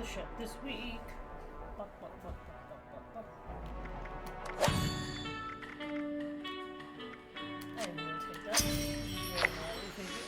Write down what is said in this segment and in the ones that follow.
the shop this week. Bop, bop, bop, bop, bop, bop. I didn't want to take that. Very lightly, thank you.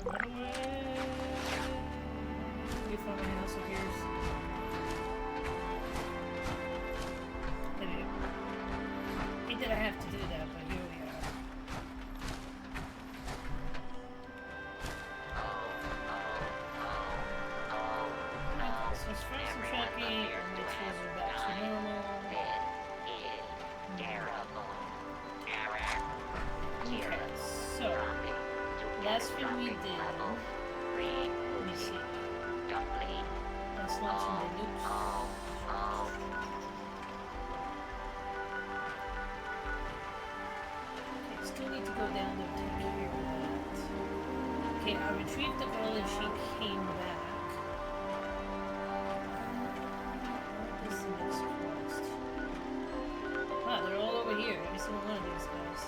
Run away! You find my house of yours. Anyway. Hate that I have to do that, but here we are. Okay, so let's try some tracking and make sure we're back to normal. Okay, so last thing we did, let me see. Let's launch in the loops. Okay, still need to go down there to clear that. Okay, I retrieved the girl and she came back. What is the next quest? Wow, they're all over here, every single one of these guys.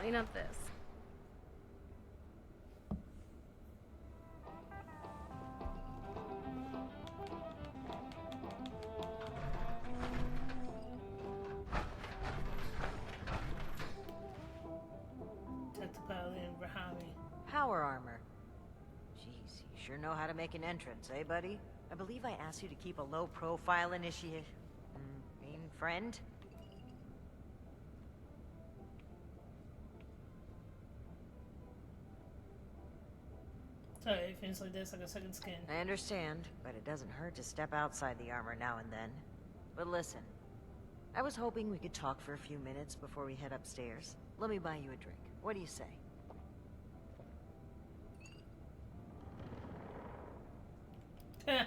Clean up this. Power armor. Jeez, you sure know how to make an entrance, eh, buddy? I believe I asked you to keep a low profile friend? Sorry, it feels like this, like a second skin. I understand, but it doesn't hurt to step outside the armor now and then. But listen, I was hoping we could talk for a few minutes before we head upstairs. Let me buy you a drink. What do you say? Hey,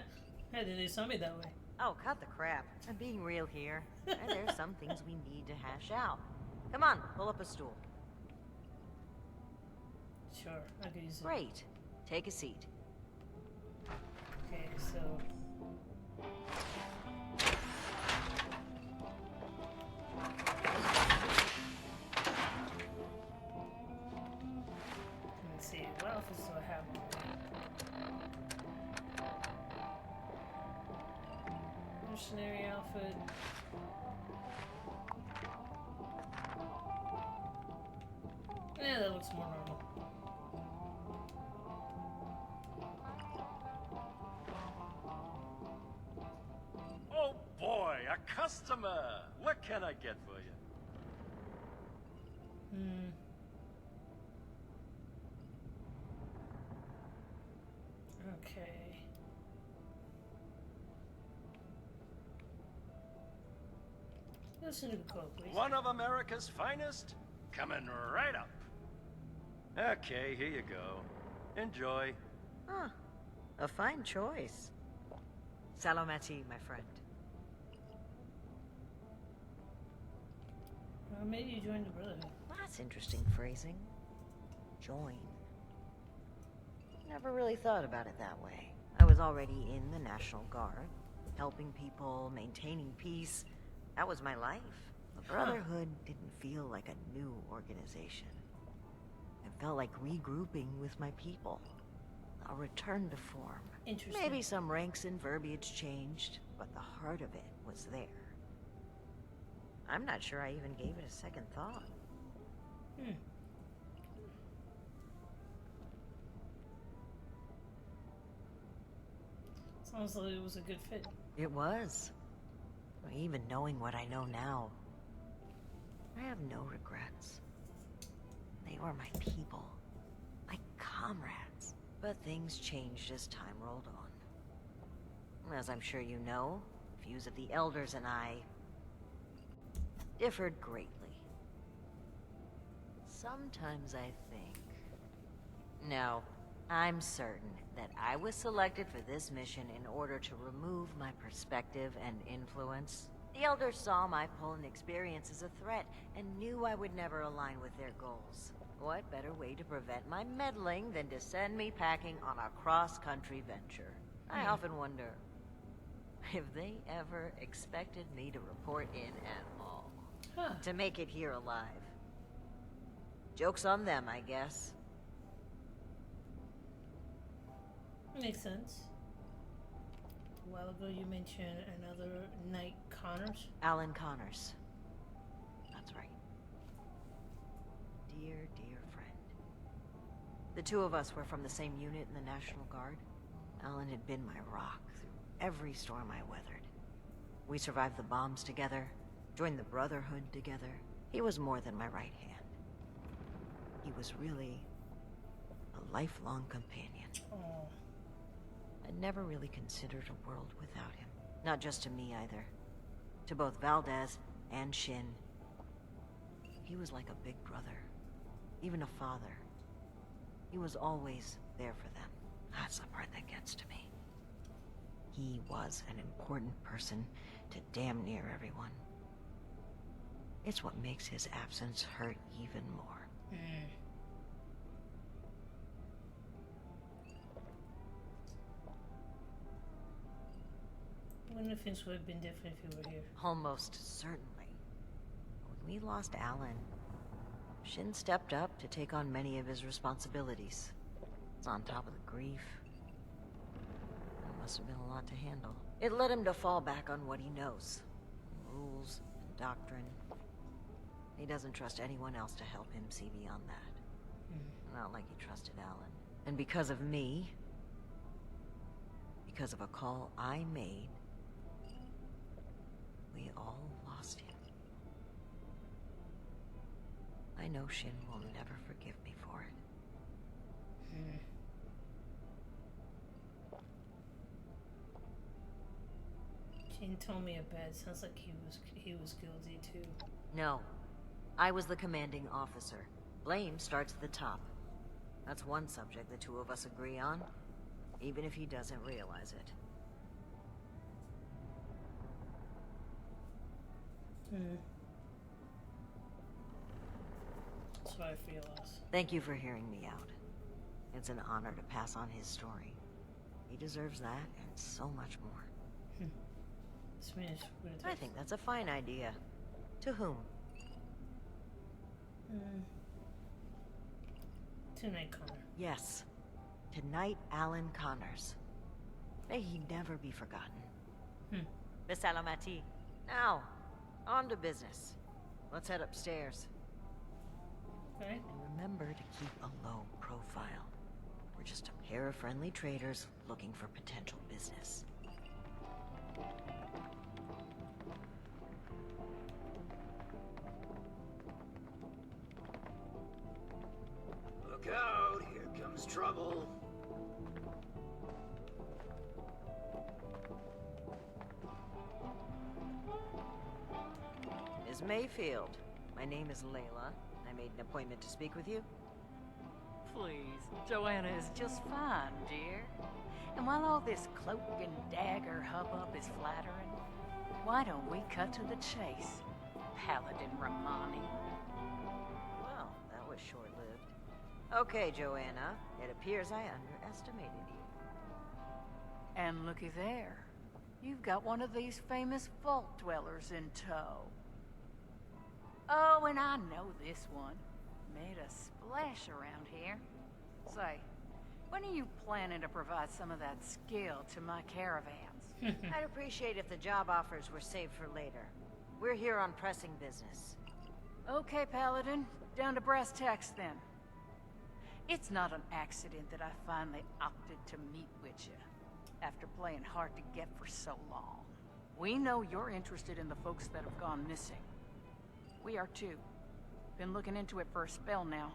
they saw me that way. Oh, cut the crap. I'm being real here. There's some things we need to hash out. Come on, pull up a stool. Sure, I can use it. Great. Take a seat. Okay, so... Let's see, what outfits do I have? Missionary outfit. Yeah, that looks more normal. Oh boy, a customer! What can I get for you? Okay. Listen to the call, please. One of America's finest? Coming right up. Okay, here you go. Enjoy. Huh. A fine choice. Salomati, my friend. Or maybe you join the Brotherhood. That's interesting phrasing. Join. Never really thought about it that way. I was already in the National Guard, helping people, maintaining peace. That was my life. The Brotherhood didn't feel like a new organization. It felt like regrouping with my people. A return to form. Interesting. Maybe some ranks and verbiage changed, but the heart of it was there. I'm not sure I even gave it a second thought. Sounds like it was a good fit. It was. Even knowing what I know now, I have no regrets. They were my people, my comrades. But things changed as time rolled on. As I'm sure you know, the views of the elders and I differed greatly. Sometimes I think... No, I'm certain that I was selected for this mission in order to remove my perspective and influence. The elders saw my pull and experience as a threat and knew I would never align with their goals. What better way to prevent my meddling than to send me packing on a cross-country venture? I often wonder if they ever expected me to report in at all. To make it here alive. Joke's on them, I guess. Makes sense. A while ago you mentioned another Knight Connors. Alan Connors. That's right. Dear, dear friend. The two of us were from the same unit in the National Guard. Alan had been my rock through every storm I weathered. We survived the bombs together, joined the Brotherhood together. He was more than my right hand. He was really a lifelong companion. Oh. I'd never really considered a world without him. Not just to me either. To both Valdez and Shin. He was like a big brother. Even a father. He was always there for them. That's the part that gets to me. He was an important person to damn near everyone. It's what makes his absence hurt even more. I wonder if things would have been different if you were here. Almost certainly. When we lost Alan, Shin stepped up to take on many of his responsibilities. It's on top of the grief. It must have been a lot to handle. It led him to fall back on what he knows. Rules and doctrine. He doesn't trust anyone else to help him see beyond that. Not like he trusted Alan. And because of me, because of a call I made, we all lost him. I know Shin will never forgive me for it. Jane told me about it. Sounds like he was guilty too. No. I was the commanding officer. Blame starts at the top. That's one subject the two of us agree on, even if he doesn't realize it. Sorry for your loss. Thank you for hearing me out. It's an honor to pass on his story. He deserves that and so much more. I think that's a fine idea. To whom? To Knight Connor. Yes. To Knight Alan Connors. May he never be forgotten. Miss Alamati. Now, on to business. Let's head upstairs. Okay. And remember to keep a low profile. We're just a pair of friendly traders looking for potential business. Look out, here comes trouble. Ms. Mayfield, my name is Layla. I made an appointment to speak with you. Please, Joanna is just fine, dear. And while all this cloak and dagger hubbub is flattering, why don't we cut to the chase? Paladin Romani. Well, that was short-lived. Okay, Joanna. It appears I underestimated you. And looky there. You've got one of these famous vault dwellers in tow. Oh, and I know this one. Made a splash around here. Say, when are you planning to provide some of that skill to my caravans? I'd appreciate if the job offers were saved for later. We're here on pressing business. Okay, Paladin. Down to brass tacks, then. It's not an accident that I finally opted to meet with you, after playing hard to get for so long. We know you're interested in the folks that have gone missing. We are too. Been looking into it for a spell now.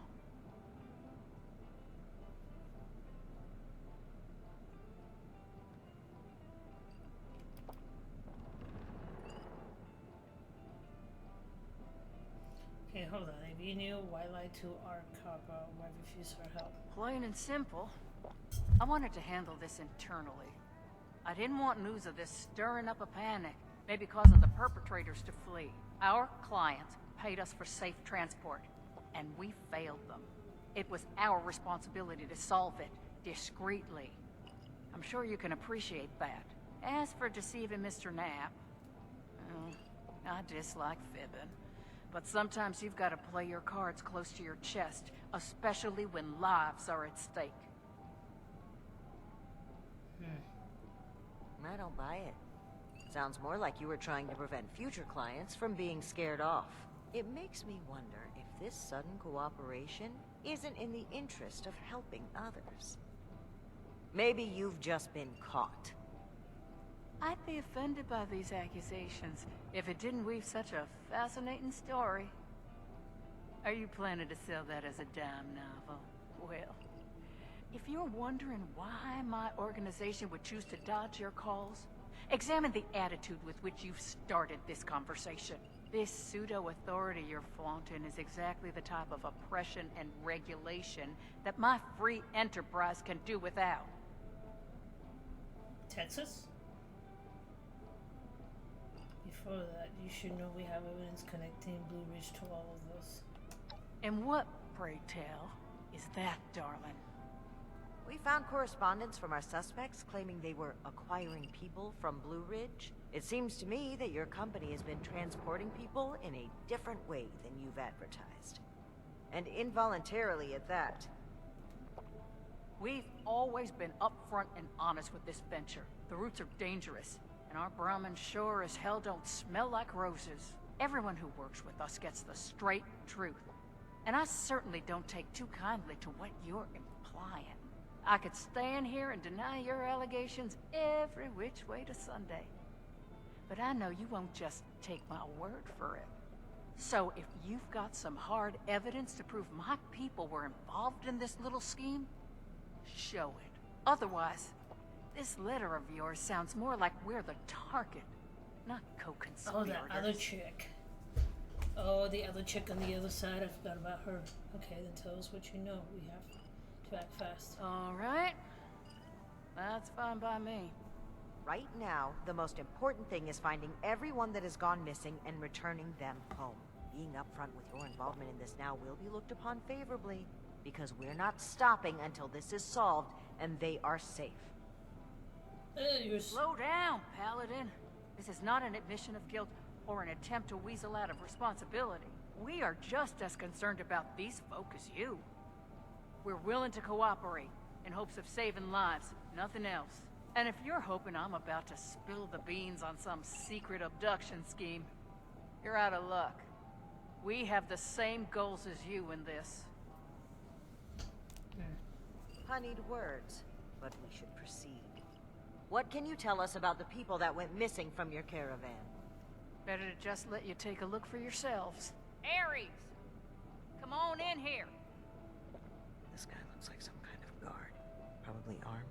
Okay, hold on. If you knew, why lie to our copper? Why refuse her help? Plain and simple. I wanted to handle this internally. I didn't want news of this stirring up a panic, maybe causing the perpetrators to flee. Our clients paid us for safe transport, and we failed them. It was our responsibility to solve it, discreetly. I'm sure you can appreciate that. As for deceiving Mr. Knapp, well, I dislike fibbing. But sometimes you've got to play your cards close to your chest, especially when lives are at stake. I don't buy it. Sounds more like you were trying to prevent future clients from being scared off. It makes me wonder if this sudden cooperation isn't in the interest of helping others. Maybe you've just been caught. I'd be offended by these accusations if it didn't weave such a fascinating story. Are you planning to sell that as a dime novel? Well, if you're wondering why my organization would choose to dodge your calls, examine the attitude with which you've started this conversation. This pseudo-authority you're flaunting is exactly the type of oppression and regulation that my free enterprise can do without. Texas? Before that, you should know we have evidence connecting Blue Ridge to all of this. And what, pray tell, is that, darling? We found correspondence from our suspects claiming they were acquiring people from Blue Ridge. It seems to me that your company has been transporting people in a different way than you've advertised. And involuntarily at that. We've always been upfront and honest with this venture. The routes are dangerous, and our Brahmin sure as hell don't smell like roses. Everyone who works with us gets the straight truth. And I certainly don't take too kindly to what you're implying. I could stand here and deny your allegations every which way to Sunday. But I know you won't just take my word for it. So if you've got some hard evidence to prove my people were involved in this little scheme, show it. Otherwise, this letter of yours sounds more like we're the target, not co-conspirators. Oh, that other chick. Oh, the other chick on the other side. I forgot about her. Okay, then tell us what you know. We have to act fast. All right. That's fine by me. Right now, the most important thing is finding everyone that has gone missing and returning them home. Being upfront with your involvement in this now will be looked upon favorably, because we're not stopping until this is solved and they are safe. Slow down, Paladin. This is not an admission of guilt or an attempt to weasel out of responsibility. We are just as concerned about these folk as you. We're willing to cooperate in hopes of saving lives, nothing else. And if you're hoping I'm about to spill the beans on some secret abduction scheme, you're out of luck. We have the same goals as you in this. Honeyed words, but we should proceed. What can you tell us about the people that went missing from your caravan? Better to just let you take a look for yourselves. Ares! Come on in here! This guy looks like some kind of guard. Probably armed.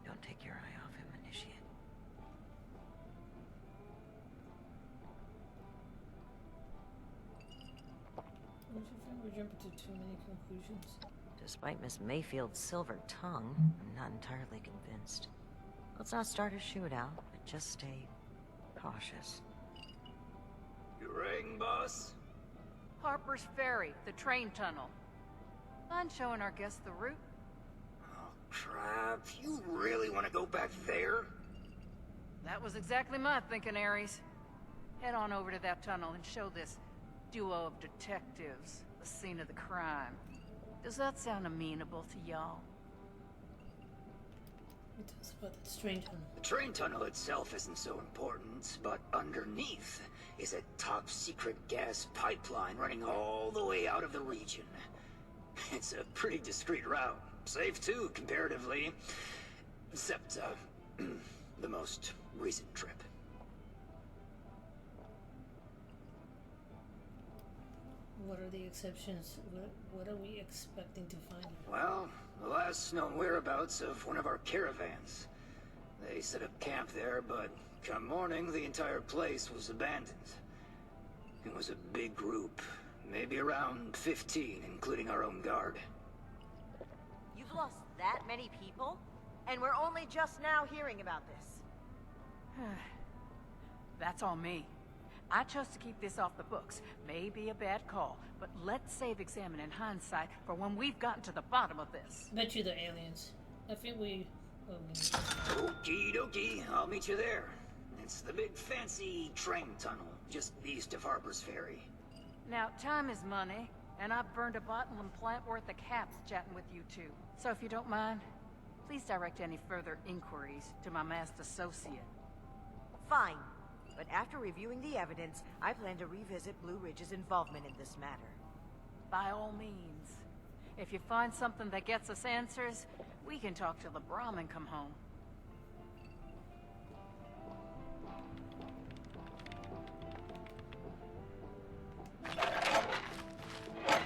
Don't take your eye off him, Initiate. Don't you think we're jumping to too many conclusions? Despite Miss Mayfield's silver tongue, I'm not entirely convinced. Let's not start a shootout, but just stay cautious. You rang, boss? Harper's Ferry, the train tunnel. Mind showing our guests the route? Oh, crap. You really want to go back there? That was exactly my thinking, Ares. Head on over to that tunnel and show this duo of detectives the scene of the crime. Does that sound amenable to y'all? It was about that strange one. The train tunnel itself isn't so important, but underneath is a top-secret gas pipeline running all the way out of the region. It's a pretty discreet route. Safe, too, comparatively. Except, the most recent trip. What are the exceptions? What are we expecting to find? Well, the last known whereabouts of one of our caravans. They set up camp there, but come morning, the entire place was abandoned. It was a big group, maybe around 15, including our own guard. You've lost that many people? And we're only just now hearing about this. That's on me. I chose to keep this off the books. May be a bad call, but let's save examining hindsight for when we've gotten to the bottom of this. Bet you the aliens. I think we... Okie dokie, I'll meet you there. It's the big fancy train tunnel, just east of Harper's Ferry. Now, time is money, and I've burned a bottle and plant worth of caps chatting with you two. So if you don't mind, please direct any further inquiries to my masked associate. Fine. But after reviewing the evidence, I plan to revisit Blue Ridge's involvement in this matter. By all means. If you find something that gets us answers, we can talk till the Brahmin come home.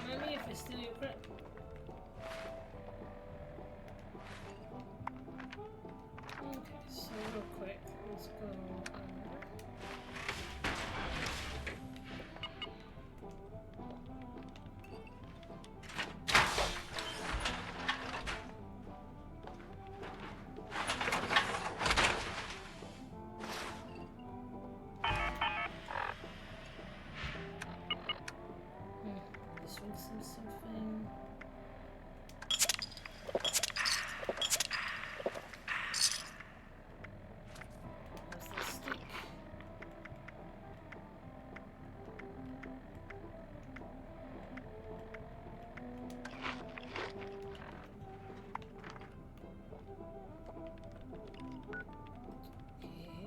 Remind me if it's still your crap. Okay, so real quick, let's go. This one seems something. Where's the stick? Okay.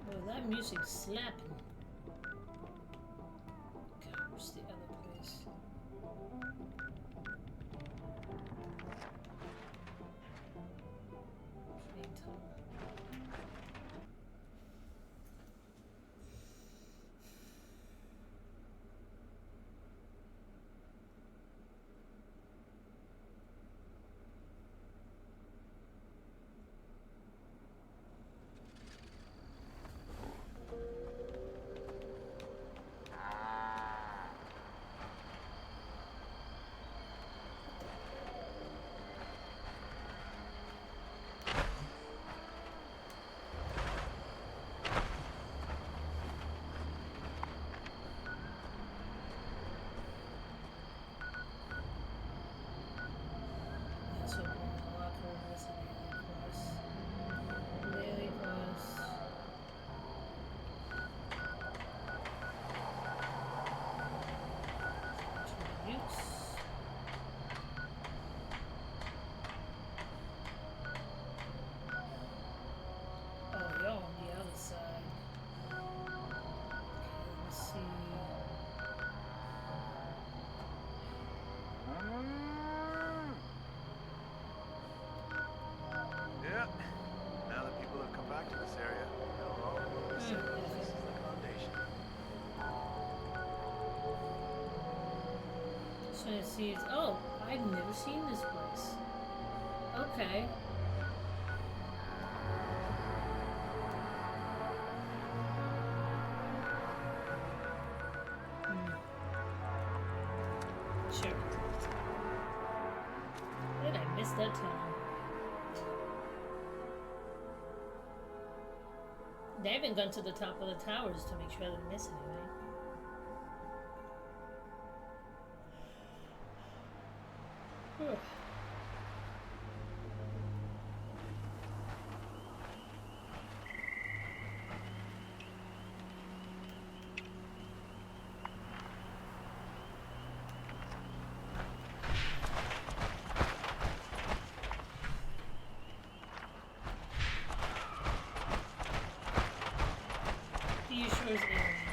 Well, that music's slapping. God, where's the other place? Train tunnel. Let's open the locker room. That's a daily quest. Tributes. Oh, you're on the other side. Okay, let's see. Yeah. Now that people have come back to this area, they'll all know this is the foundation. So it sees. Oh, I've never seen this place. Okay. Sure. Where did I miss that tunnel? They haven't gone to the top of the towers to make sure I didn't miss anything. Whew. He assures aliens.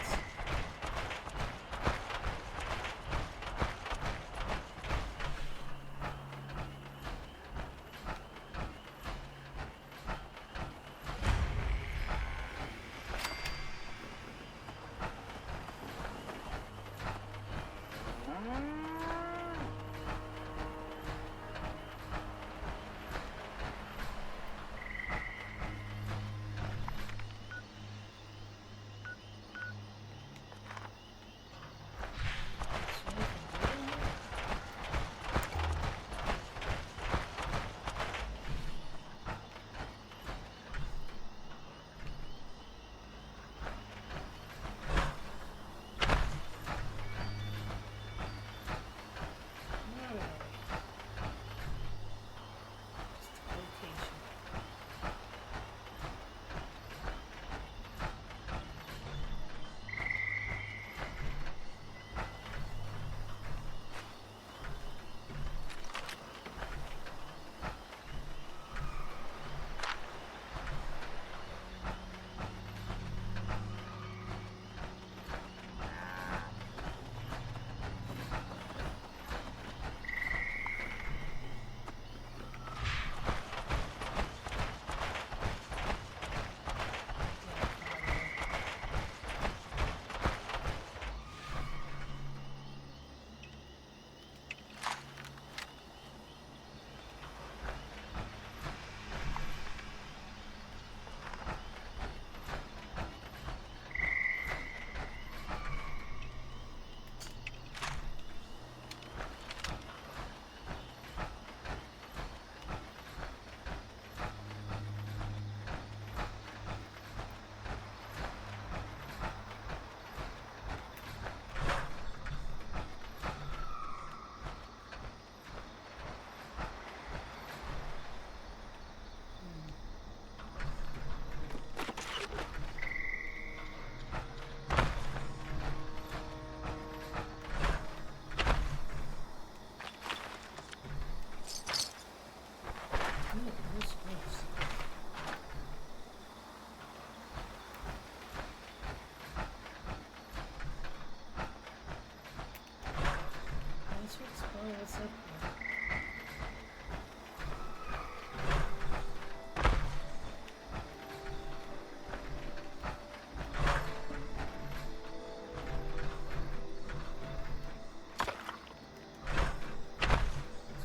What's up here?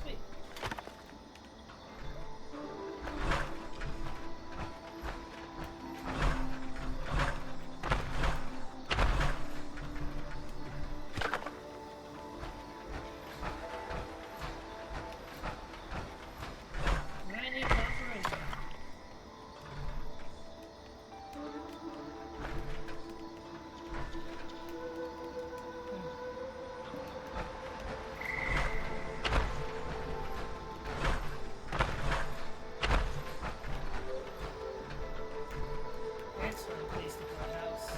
Sweet. I need cooperation. Excellent place to put a house.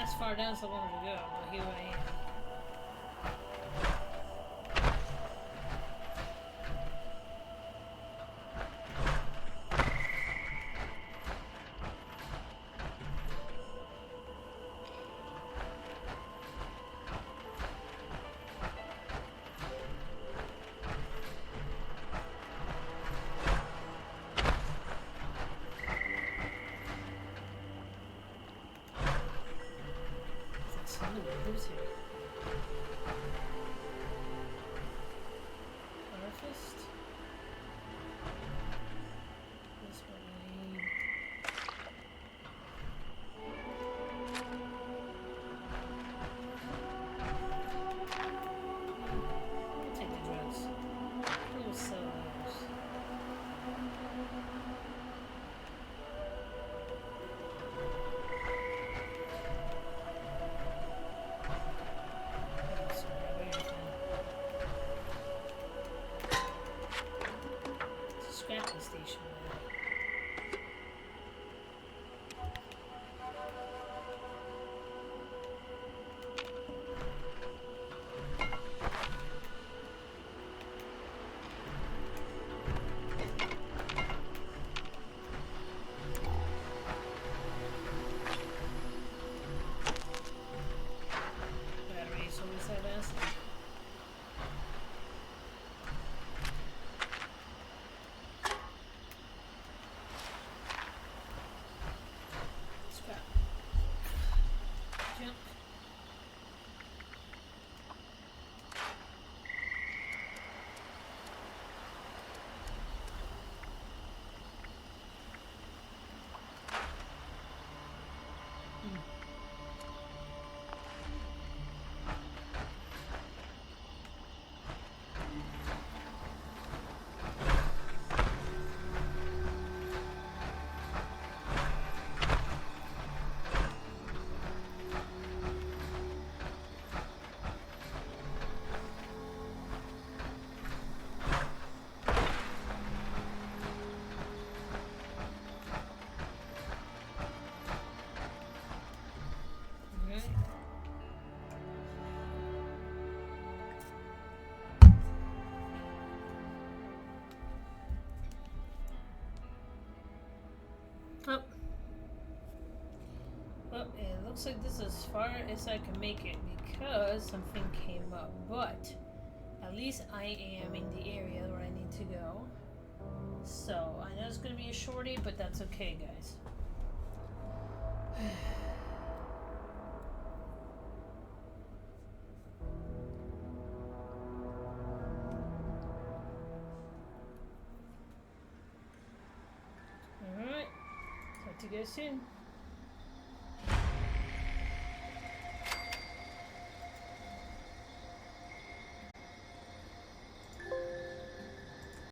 as far down as I wanted to go, but here I am. Who's here? Harvest? This one we need. I'll take the drugs. We will sell those. Scrapping station. Batteries always have acid. Scrap. Junk. Alright. Oh. Well, it looks like this is as far as I can make it because something came up. But at least I am in the area where I need to go. So I know it's gonna be a shorty, but that's okay, guys. Alright. Talk to you guys soon.